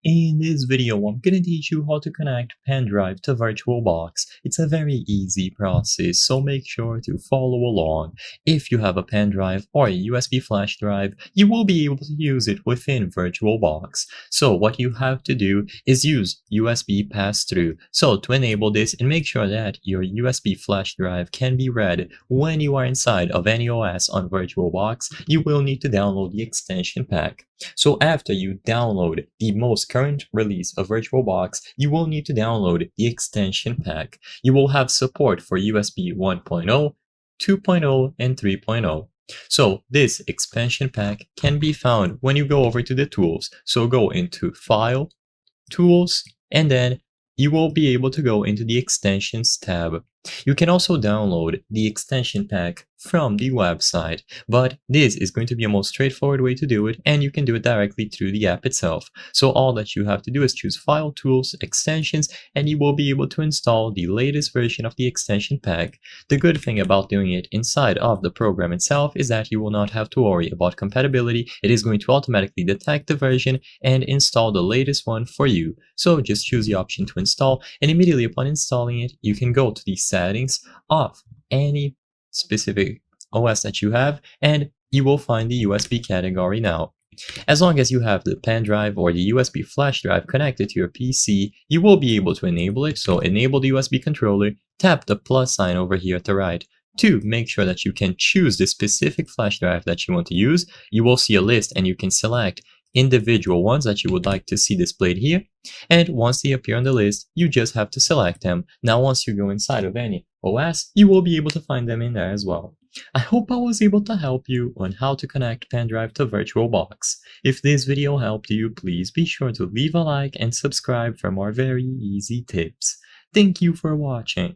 In this video, I'm going to teach you how to connect Pendrive to VirtualBox. It's a very easy process, so make sure to follow along. If you have a Pendrive or a USB flash drive, you will be able to use it within VirtualBox. So what you have to do is use USB pass-through. So to enable this and make sure that your USB flash drive can be read when you are inside of any OS on VirtualBox, you will need to download the extension pack. So after you download the most current release of VirtualBox, you will need to download the extension pack. You will have support for USB 1.0, 2.0, and 3.0. So this expansion pack can be found when you go over to the tools. So go into File, Tools, and then you will be able to go into the Extensions tab. You can also download the extension pack from the website, but this is going to be a most straightforward way to do it, and you can do it directly through the app itself. So all that you have to do is choose File, Tools, Extensions, and you will be able to install the latest version of the extension pack. The good thing about doing it inside of the program itself is that you will not have to worry about compatibility. It is going to automatically detect the version and install the latest one for you. So just choose the option to install, and immediately upon installing it, you can go to the settings of any specific OS that you have, and you will find the USB category now. As long as you have the pen drive or the USB flash drive connected to your PC, you will be able to enable it. So enable the USB controller, tap the plus sign over here at the right to make sure that you can choose the specific flash drive that you want to use. You will see a list and you can select individual ones that you would like to see displayed here, and once they appear on the list, you just have to select them. Now once you go inside of any OS, you will be able to find them in there as well. I hope I was able to help you on how to connect Pendrive to VirtualBox. If this video helped you, please be sure to leave a like and subscribe for more very easy tips. Thank you for watching.